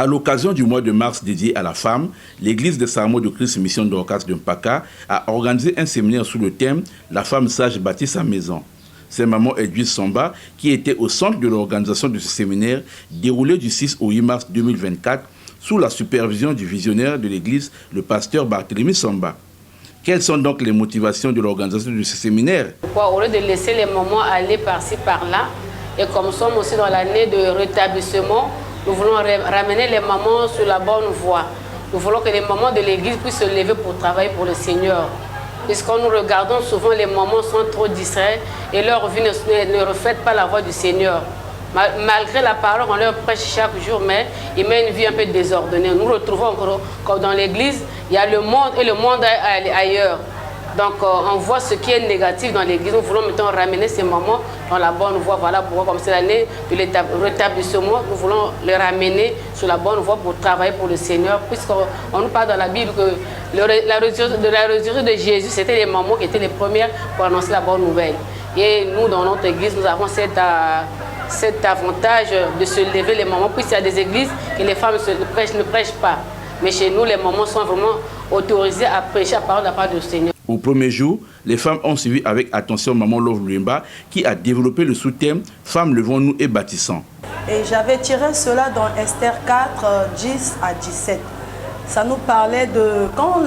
À l'occasion du mois de mars dédié à la femme, l'église des Sarmaux de Christ Mission Dorcas de Mpaka a organisé un séminaire sous le thème « La femme sage bâtit sa maison ». C'est maman Edwige Samba qui était au centre de l'organisation de ce séminaire déroulé du 6 au 8 mars 2024 sous la supervision du visionnaire de l'église, le pasteur Barthélemy Samba. Quelles sont donc les motivations de l'organisation de ce séminaire? Au lieu de laisser les mamans aller par-ci par-là, et comme nous sommes aussi dans l'année de rétablissement, nous voulons ramener les mamans sur la bonne voie. Nous voulons que les mamans de l'église puissent se lever pour travailler pour le Seigneur. Puisqu'on nous regardons souvent, les mamans sont trop distraites et leur vie ne reflète pas la voix du Seigneur. Malgré la parole, on leur prêche chaque jour, mais ils mènent une vie un peu désordonnée. Nous retrouvons encore, comme dans l'église, il y a le monde et le monde ailleurs. Donc on voit ce qui est négatif dans l'église. Nous voulons maintenant ramener ces mamans dans la bonne voie. Voilà pourquoi, comme c'est l'année de rétablissement, nous voulons les ramener sur la bonne voie pour travailler pour le Seigneur. Puisqu'on nous parle dans la Bible que la résurrection de Jésus, c'était les mamans qui étaient les premières pour annoncer la bonne nouvelle. Et nous, dans notre église, nous avons cet avantage de se lever les mamans. Puisqu'il y a des églises que les femmes ne prêchent pas. Mais chez nous, les mamans sont vraiment autorisées à prêcher la parole de la part du Seigneur. Au premier jour, les femmes ont suivi avec attention Maman Love Louemba qui a développé le sous-thème « Femmes, levons-nous et bâtissons ». Et j'avais tiré cela dans Esther 4, 10 à 17. Ça nous parlait de quand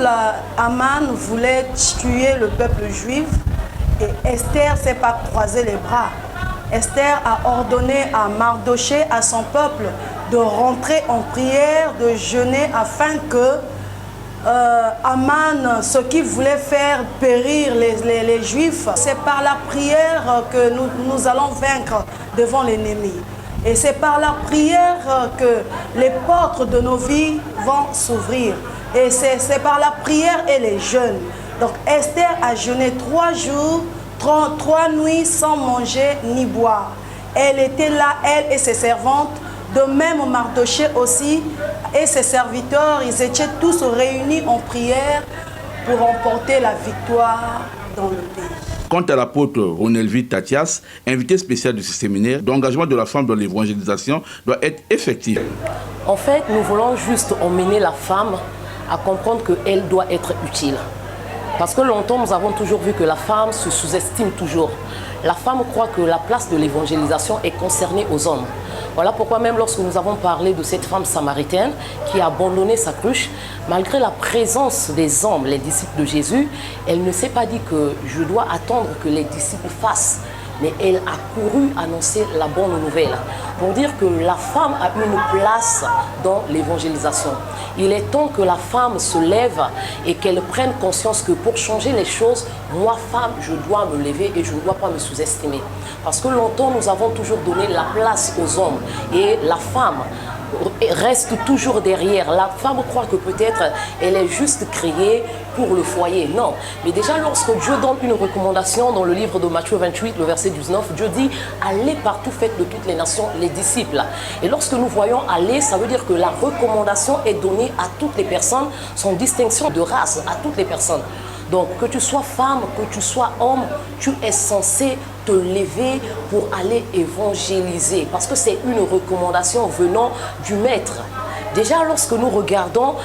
Aman voulait tuer le peuple juif et Esther ne s'est pas croisé les bras. Esther a ordonné à Mardoché, à son peuple, de rentrer en prière, de jeûner afin que Aman, ce qui voulait faire périr les Juifs, c'est par la prière que nous allons vaincre devant l'ennemi. Et c'est par la prière que les portes de nos vies vont s'ouvrir. Et c'est par la prière et les jeûnes. Donc Esther a jeûné 3 jours, 3 nuits sans manger ni boire. Elle était là, elle et ses servantes. De même, Mardoché aussi et ses serviteurs, ils étaient tous réunis en prière pour remporter la victoire dans le pays. Quant à l'apôtre Ronelvi Tatias, invité spécial de ce séminaire, l'engagement de la femme dans l'évangélisation doit être effectif. En fait, nous voulons juste emmener la femme à comprendre qu'elle doit être utile. Parce que longtemps, nous avons toujours vu que la femme se sous-estime toujours. La femme croit que la place de l'évangélisation est concernée aux hommes. Voilà pourquoi même lorsque nous avons parlé de cette femme samaritaine qui a abandonné sa cruche, malgré la présence des hommes, les disciples de Jésus, elle ne s'est pas dit que je dois attendre que les disciples fassent. Mais elle a couru annoncer la bonne nouvelle pour dire que la femme a une place dans l'évangélisation. Il est temps que la femme se lève et qu'elle prenne conscience que pour changer les choses, moi, femme, je dois me lever et je ne dois pas me sous-estimer. Parce que longtemps, nous avons toujours donné la place aux hommes et la femme reste toujours derrière. La femme croit que peut-être elle est juste créée pour le foyer. Non. Mais déjà, lorsque Dieu donne une recommandation dans le livre de Matthieu 28, le verset 19, Dieu dit « Allez partout, faites de toutes les nations les disciples ». Et lorsque nous voyons « aller », ça veut dire que la recommandation est donnée à toutes les personnes, sans distinction de race, à toutes les personnes. Donc, que tu sois femme, que tu sois homme, tu es censé te lever pour aller évangéliser. Parce que c'est une recommandation venant du Maître. Déjà, lorsque nous regardons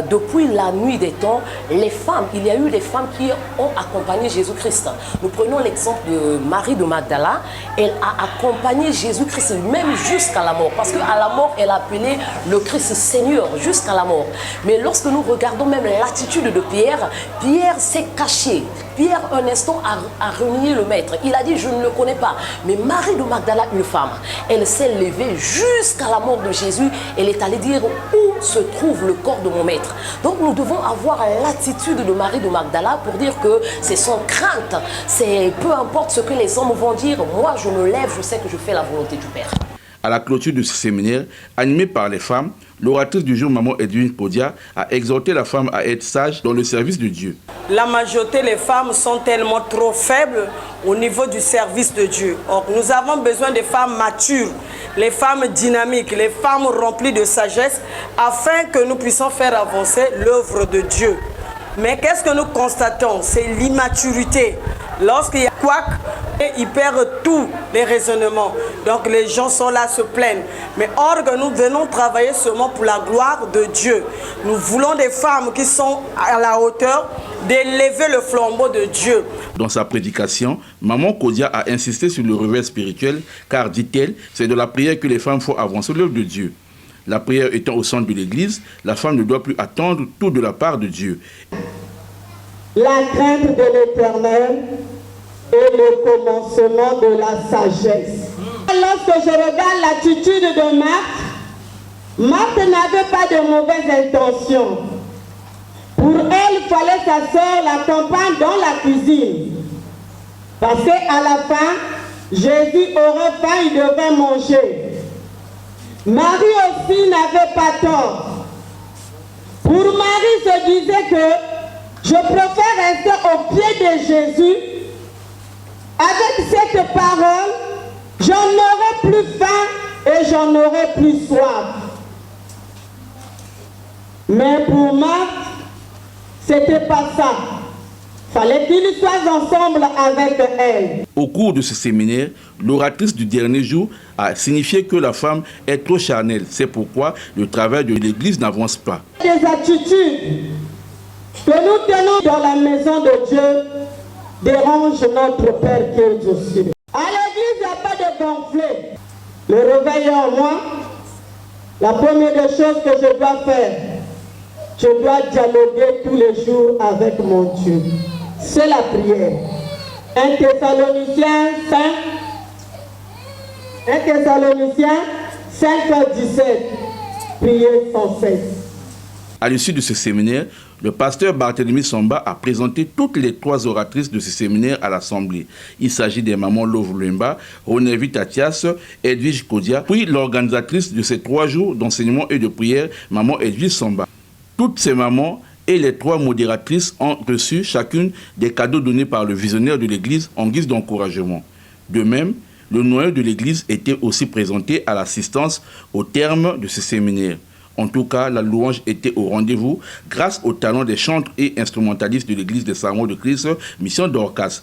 depuis la nuit des temps, les femmes, il y a eu des femmes qui ont accompagné Jésus-Christ. Nous prenons l'exemple de Marie de Magdala. Elle a accompagné Jésus-Christ même jusqu'à la mort. Parce qu'à la mort, elle a appelé le Christ Seigneur jusqu'à la mort. Mais lorsque nous regardons même l'attitude de Pierre, Pierre s'est caché. Pierre, un instant, a renié le Maître. Il a dit, je ne le connais pas. Mais Marie de Magdala, une femme, elle s'est levée jusqu'à la mort de Jésus. Elle est allée dire où se trouve le corps de mon Maître. Donc nous devons avoir l'attitude de Marie de Magdala pour dire que c'est sans crainte. C'est peu importe ce que les hommes vont dire. Moi, je me lève, je sais que je fais la volonté du Père. À la clôture de ce séminaire, animé par les femmes, l'oratrice du jour, Maman Edwige Podia, a exhorté la femme à être sage dans le service de Dieu. La majorité des femmes sont tellement trop faibles au niveau du service de Dieu. Or, nous avons besoin de femmes matures, les femmes dynamiques, les femmes remplies de sagesse, afin que nous puissions faire avancer l'œuvre de Dieu. Mais qu'est-ce que nous constatons? C'est l'immaturité. Lorsqu'il y a couac et ils perdent tous les raisonnements. Donc les gens sont là, se plaignent. Mais or que nous venons travailler seulement pour la gloire de Dieu. Nous voulons des femmes qui sont à la hauteur d'élever le flambeau de Dieu. Dans sa prédication, Maman Kodia a insisté sur le réveil spirituel, car, dit-elle, c'est de la prière que les femmes font avancer l'œuvre de Dieu. La prière étant au centre de l'Église, la femme ne doit plus attendre tout de la part de Dieu. La crainte de l'Éternel est le commencement de la sagesse. Lorsque je regarde l'attitude de Marthe n'avait pas de mauvaises intentions. Pour elle, il fallait sa sœur l'accompagne dans la cuisine. Parce qu'à la fin, Jésus aurait faim, il devait manger. Marie aussi n'avait pas tort. Pour Marie se disait que je préfère rester au pied de Jésus. Avec cette parole, j'en aurai plus faim et j'en aurai plus soif. Mais pour Marthe, c'était pas ça. Fallait qu'ils soient ensemble avec elle. Au cours de ce séminaire, l'oratrice du dernier jour a signifié que la femme est trop charnelle. C'est pourquoi le travail de l'Église n'avance pas. Des attitudes que nous tenons dans la maison de Dieu dérangent notre Père qui est aux cieux. À l'Église, il n'y a pas de gonfler. Le réveil en moi, la première des choses que je dois faire, je dois dialoguer tous les jours avec mon Dieu. C'est la prière. 1 Thessaloniciens 5:17. Priez sans cesse. À l'issue de ce séminaire, le pasteur Barthélemy Somba a présenté toutes les 3 oratrices de ce séminaire à l'Assemblée. Il s'agit des mamans Love Lemba, Ronevi Tatias, Edwige Kodia, puis l'organisatrice de ces 3 jours d'enseignement et de prière, maman Edwige Somba. Toutes ces mamans et les 3 modératrices ont reçu chacune des cadeaux donnés par le visionnaire de l'Église en guise d'encouragement. De même, le noyau de l'Église était aussi présenté à l'assistance au terme de ce séminaire. En tout cas, la louange était au rendez-vous grâce au talent des chantres et instrumentalistes de l'Église des Sarmaux de Christ, Mission Dorcas.